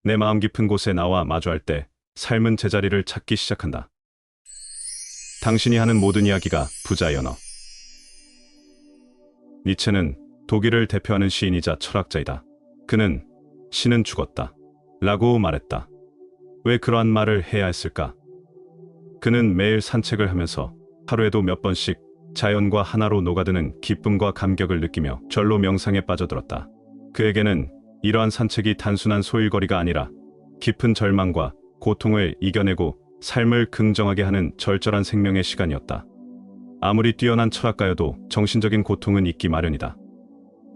내 마음 깊은 곳에 나와 마주할 때 삶은 제자리를 찾기 시작한다. 당신이 하는 모든 이야기가 부자 연어. 니체는 독일을 대표하는 시인이자 철학자이다. 그는 신은 죽었다 라고 말했다. 왜 그러한 말을 해야 했을까? 그는 매일 산책을 하면서 하루에도 몇 번씩 자연과 하나로 녹아드는 기쁨과 감격을 느끼며 절로 명상에 빠져들었다. 그에게는 이러한 산책이 단순한 소일거리가 아니라 깊은 절망과 고통을 이겨내고 삶을 긍정하게 하는 절절한 생명의 시간이었다. 아무리 뛰어난 철학가여도 정신적인 고통은 있기 마련이다.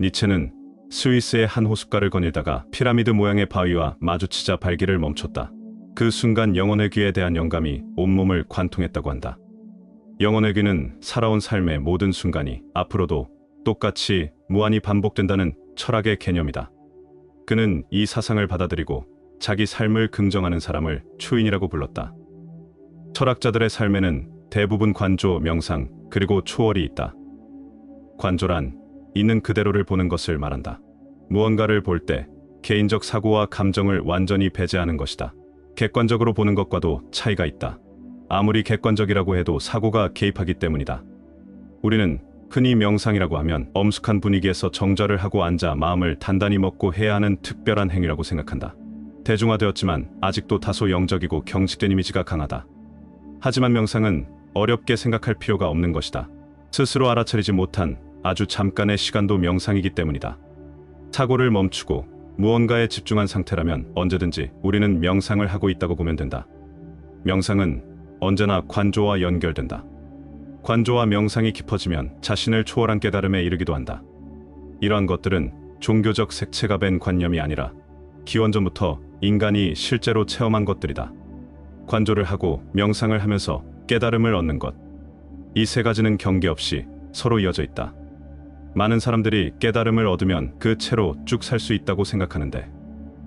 니체는 스위스의 한 호숫가를 거닐다가 피라미드 모양의 바위와 마주치자 발길을 멈췄다. 그 순간 영혼의 귀에 대한 영감이 온몸을 관통했다고 한다. 영혼의 귀는 살아온 삶의 모든 순간이 앞으로도 똑같이 무한히 반복된다는 철학의 개념이다. 그는 이 사상을 받아들이고 자기 삶을 긍정하는 사람을 추인이라고 불렀다. 철학자들의 삶에는 대부분 관조, 명상, 그리고 초월이 있다. 관조란 있는 그대로를 보는 것을 말한다. 무언가를 볼 때 개인적 사고와 감정을 완전히 배제하는 것이다. 객관적으로 보는 것과도 차이가 있다. 아무리 객관적이라고 해도 사고가 개입하기 때문이다. 우리는 흔히 명상이라고 하면 엄숙한 분위기에서 정절을 하고 앉아 마음을 단단히 먹고 해야 하는 특별한 행위라고 생각한다. 대중화되었지만 아직도 다소 영적이고 경직된 이미지가 강하다. 하지만 명상은 어렵게 생각할 필요가 없는 것이다. 스스로 알아차리지 못한 아주 잠깐의 시간도 명상이기 때문이다. 사고를 멈추고 무언가에 집중한 상태라면 언제든지 우리는 명상을 하고 있다고 보면 된다. 명상은 언제나 관조와 연결된다. 관조와 명상이 깊어지면 자신을 초월한 깨달음에 이르기도 한다. 이러한 것들은 종교적 색채가 밴 관념이 아니라 기원전부터 인간이 실제로 체험한 것들이다. 관조를 하고 명상을 하면서 깨달음을 얻는 것. 이 세 가지는 경계없이 서로 이어져 있다. 많은 사람들이 깨달음을 얻으면 그 채로 쭉 살 수 있다고 생각하는데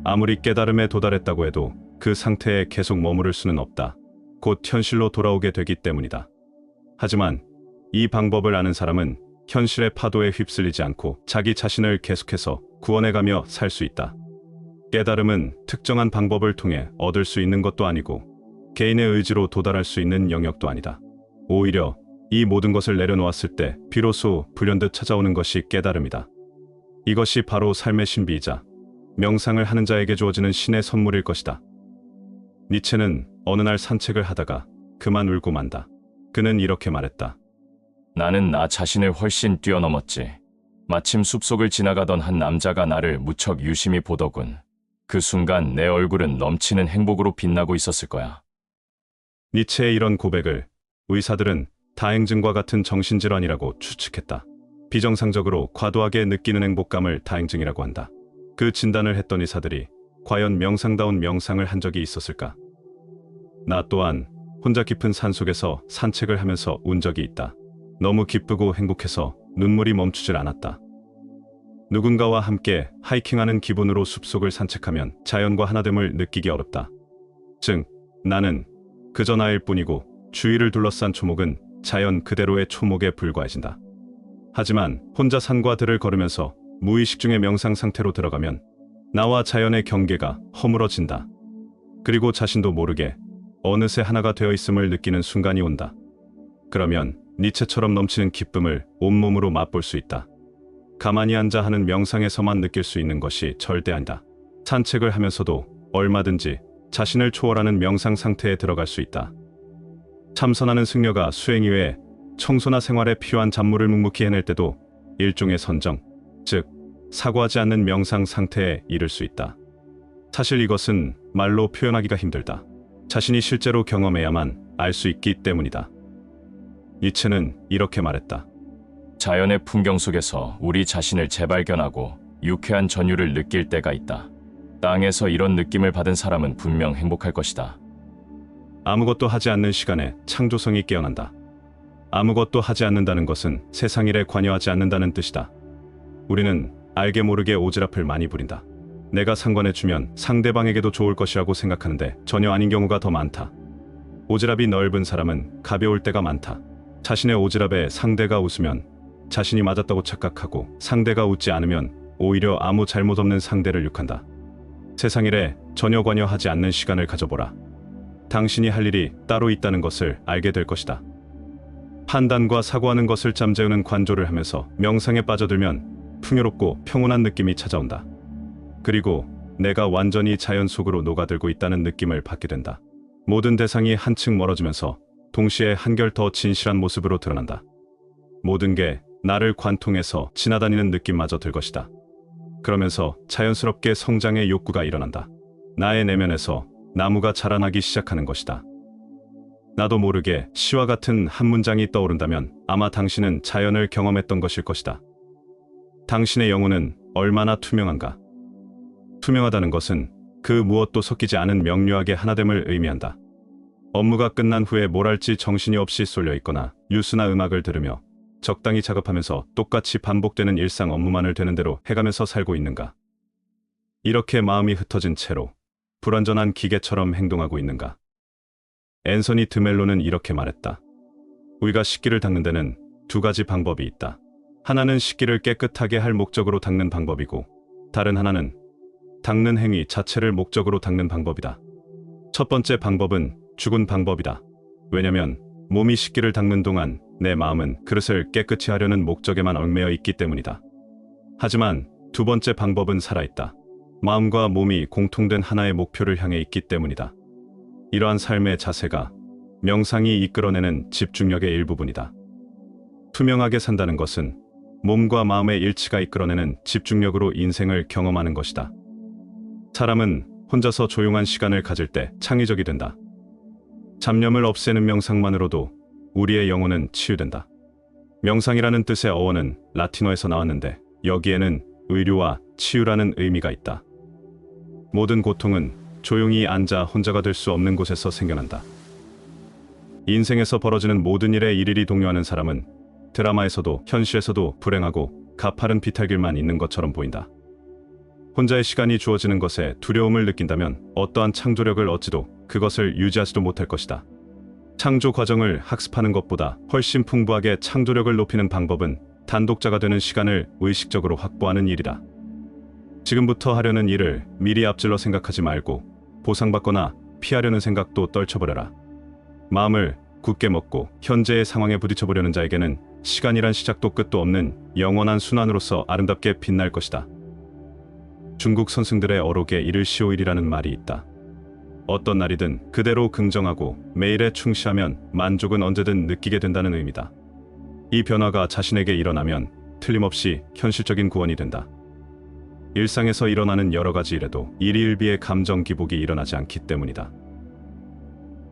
아무리 깨달음에 도달했다고 해도 그 상태에 계속 머무를 수는 없다. 곧 현실로 돌아오게 되기 때문이다. 하지만 이 방법을 아는 사람은 현실의 파도에 휩쓸리지 않고 자기 자신을 계속해서 구원해가며 살 수 있다. 깨달음은 특정한 방법을 통해 얻을 수 있는 것도 아니고 개인의 의지로 도달할 수 있는 영역도 아니다. 오히려 이 모든 것을 내려놓았을 때 비로소 불현듯 찾아오는 것이 깨달음이다. 이것이 바로 삶의 신비이자 명상을 하는 자에게 주어지는 신의 선물일 것이다. 니체는 어느 날 산책을 하다가 그만 울고 만다. 그는 이렇게 말했다. 나는 나 자신을 훨씬 뛰어넘었지. 마침 숲속을 지나가던 한 남자가 나를 무척 유심히 보더군. 그 순간 내 얼굴은 넘치는 행복으로 빛나고 있었을 거야. 니체의 이런 고백을 의사들은 다행증과 같은 정신질환이라고 추측했다. 비정상적으로 과도하게 느끼는 행복감을 다행증이라고 한다. 그 진단을 했던 의사들이 과연 명상다운 명상을 한 적이 있었을까? 나 또한 혼자 깊은 산속에서 산책을 하면서 운 적이 있다. 너무 기쁘고 행복해서 눈물이 멈추질 않았다. 누군가와 함께 하이킹하는 기분으로 숲속을 산책하면 자연과 하나됨을 느끼기 어렵다. 즉, 나는 그저 나일 뿐이고 주위를 둘러싼 초목은 자연 그대로의 초목에 불과해진다. 하지만 혼자 산과 들을 걸으면서 무의식 중의 명상 상태로 들어가면 나와 자연의 경계가 허물어진다. 그리고 자신도 모르게 어느새 하나가 되어 있음을 느끼는 순간이 온다. 그러면 니체처럼 넘치는 기쁨을 온몸으로 맛볼 수 있다. 가만히 앉아 하는 명상에서만 느낄 수 있는 것이 절대 아니다. 산책을 하면서도 얼마든지 자신을 초월하는 명상 상태에 들어갈 수 있다. 참선하는 승려가 수행 이외에 청소나 생활에 필요한 잡무를 묵묵히 해낼 때도 일종의 선정, 즉 사고하지 않는 명상 상태에 이를 수 있다. 사실 이것은 말로 표현하기가 힘들다. 자신이 실제로 경험해야만 알 수 있기 때문이다. 니체는 이렇게 말했다. 자연의 풍경 속에서 우리 자신을 재발견하고 유쾌한 전율을 느낄 때가 있다. 땅에서 이런 느낌을 받은 사람은 분명 행복할 것이다. 아무것도 하지 않는 시간에 창조성이 깨어난다. 아무것도 하지 않는다는 것은 세상 일에 관여하지 않는다는 뜻이다. 우리는 알게 모르게 오지랖을 많이 부린다. 내가 상관해주면 상대방에게도 좋을 것이라고 생각하는데 전혀 아닌 경우가 더 많다. 오지랖이 넓은 사람은 가벼울 때가 많다. 자신의 오지랖에 상대가 웃으면 자신이 맞았다고 착각하고 상대가 웃지 않으면 오히려 아무 잘못 없는 상대를 욕한다. 세상 일에 전혀 관여하지 않는 시간을 가져보라. 당신이 할 일이 따로 있다는 것을 알게 될 것이다. 판단과 사고하는 것을 잠재우는 관조를 하면서 명상에 빠져들면 풍요롭고 평온한 느낌이 찾아온다. 그리고 내가 완전히 자연 속으로 녹아들고 있다는 느낌을 받게 된다. 모든 대상이 한층 멀어지면서 동시에 한결 더 진실한 모습으로 드러난다. 모든 게 나를 관통해서 지나다니는 느낌마저 들 것이다. 그러면서 자연스럽게 성장의 욕구가 일어난다. 나의 내면에서 나무가 자라나기 시작하는 것이다. 나도 모르게 시와 같은 한 문장이 떠오른다면 아마 당신은 자연을 경험했던 것일 것이다. 당신의 영혼은 얼마나 투명한가? 투명하다는 것은 그 무엇도 섞이지 않은 명료하게 하나됨을 의미한다. 업무가 끝난 후에 뭘 할지 정신이 없이 쏠려 있거나 뉴스나 음악을 들으며 적당히 작업하면서 똑같이 반복되는 일상 업무만을 되는 대로 해가면서 살고 있는가? 이렇게 마음이 흩어진 채로 불완전한 기계처럼 행동하고 있는가? 앤서니 드멜로는 이렇게 말했다. 우리가 식기를 닦는 데는 두 가지 방법이 있다. 하나는 식기를 깨끗하게 할 목적으로 닦는 방법이고, 다른 하나는 닦는 행위 자체를 목적으로 닦는 방법이다. 첫 번째 방법은 죽은 방법이다. 왜냐면 몸이 식기를 닦는 동안 내 마음은 그릇을 깨끗이 하려는 목적에만 얽매여 있기 때문이다. 하지만 두 번째 방법은 살아있다. 마음과 몸이 공통된 하나의 목표를 향해 있기 때문이다. 이러한 삶의 자세가 명상이 이끌어내는 집중력의 일부분이다. 투명하게 산다는 것은 몸과 마음의 일치가 이끌어내는 집중력으로 인생을 경험하는 것이다. 사람은 혼자서 조용한 시간을 가질 때 창의적이 된다. 잡념을 없애는 명상만으로도 우리의 영혼은 치유된다. 명상이라는 뜻의 어원은 라틴어에서 나왔는데 여기에는 의료와 치유라는 의미가 있다. 모든 고통은 조용히 앉아 혼자가 될 수 없는 곳에서 생겨난다. 인생에서 벌어지는 모든 일에 일일이 동요하는 사람은 드라마에서도 현실에서도 불행하고 가파른 비탈길만 있는 것처럼 보인다. 혼자의 시간이 주어지는 것에 두려움을 느낀다면 어떠한 창조력을 얻지도 그것을 유지하지도 못할 것이다. 창조 과정을 학습하는 것보다 훨씬 풍부하게 창조력을 높이는 방법은 단독자가 되는 시간을 의식적으로 확보하는 일이다. 지금부터 하려는 일을 미리 앞질러 생각하지 말고 보상받거나 피하려는 생각도 떨쳐버려라. 마음을 굳게 먹고 현재의 상황에 부딪혀보려는 자에게는 시간이란 시작도 끝도 없는 영원한 순환으로서 아름답게 빛날 것이다. 중국 선승들의 어록에 일일시오일이라는 말이 있다. 어떤 날이든 그대로 긍정하고 매일에 충실하면 만족은 언제든 느끼게 된다는 의미다. 이 변화가 자신에게 일어나면 틀림없이 현실적인 구원이 된다. 일상에서 일어나는 여러 가지 일에도 일희일비의 감정 기복이 일어나지 않기 때문이다.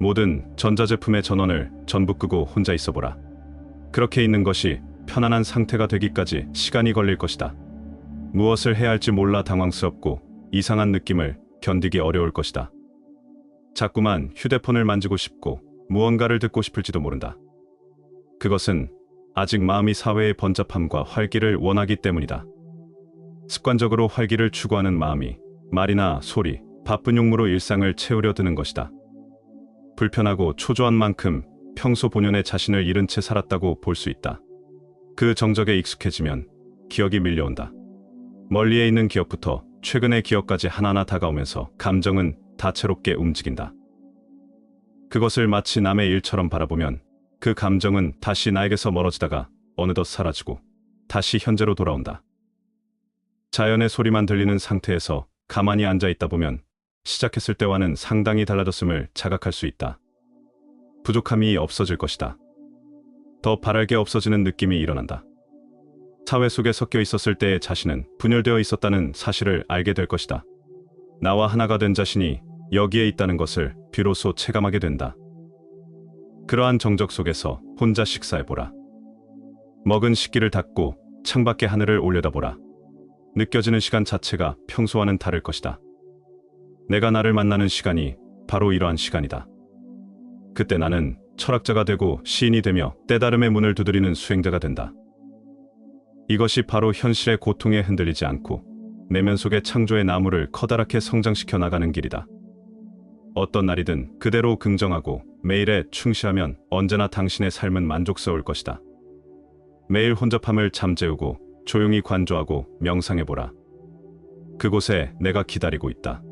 모든 전자제품의 전원을 전부 끄고 혼자 있어보라. 그렇게 있는 것이 편안한 상태가 되기까지 시간이 걸릴 것이다. 무엇을 해야 할지 몰라 당황스럽고 이상한 느낌을 견디기 어려울 것이다. 자꾸만 휴대폰을 만지고 싶고 무언가를 듣고 싶을지도 모른다. 그것은 아직 마음이 사회의 번잡함과 활기를 원하기 때문이다. 습관적으로 활기를 추구하는 마음이 말이나 소리, 바쁜 용무로 일상을 채우려 드는 것이다. 불편하고 초조한 만큼 평소 본연의 자신을 잃은 채 살았다고 볼 수 있다. 그 정적에 익숙해지면 기억이 밀려온다. 멀리에 있는 기억부터 최근의 기억까지 하나하나 다가오면서 감정은 다채롭게 움직인다. 그것을 마치 남의 일처럼 바라보면 그 감정은 다시 나에게서 멀어지다가 어느덧 사라지고 다시 현재로 돌아온다. 자연의 소리만 들리는 상태에서 가만히 앉아 있다 보면 시작했을 때와는 상당히 달라졌음을 자각할 수 있다. 부족함이 없어질 것이다. 더 바랄 게 없어지는 느낌이 일어난다. 사회 속에 섞여 있었을 때의 자신은 분열되어 있었다는 사실을 알게 될 것이다. 나와 하나가 된 자신이 여기에 있다는 것을 비로소 체감하게 된다. 그러한 정적 속에서 혼자 식사해보라. 먹은 식기를 닫고 창밖의 하늘을 올려다보라. 느껴지는 시간 자체가 평소와는 다를 것이다. 내가 나를 만나는 시간이 바로 이러한 시간이다. 그때 나는 철학자가 되고 시인이 되며 때다름의 문을 두드리는 수행자가 된다. 이것이 바로 현실의 고통에 흔들리지 않고 내면 속의 창조의 나무를 커다랗게 성장시켜 나가는 길이다. 어떤 날이든 그대로 긍정하고 매일에 충실하면 언제나 당신의 삶은 만족스러울 것이다. 매일 혼잡함을 잠재우고 조용히 관조하고 명상해보라. 그곳에 내가 기다리고 있다.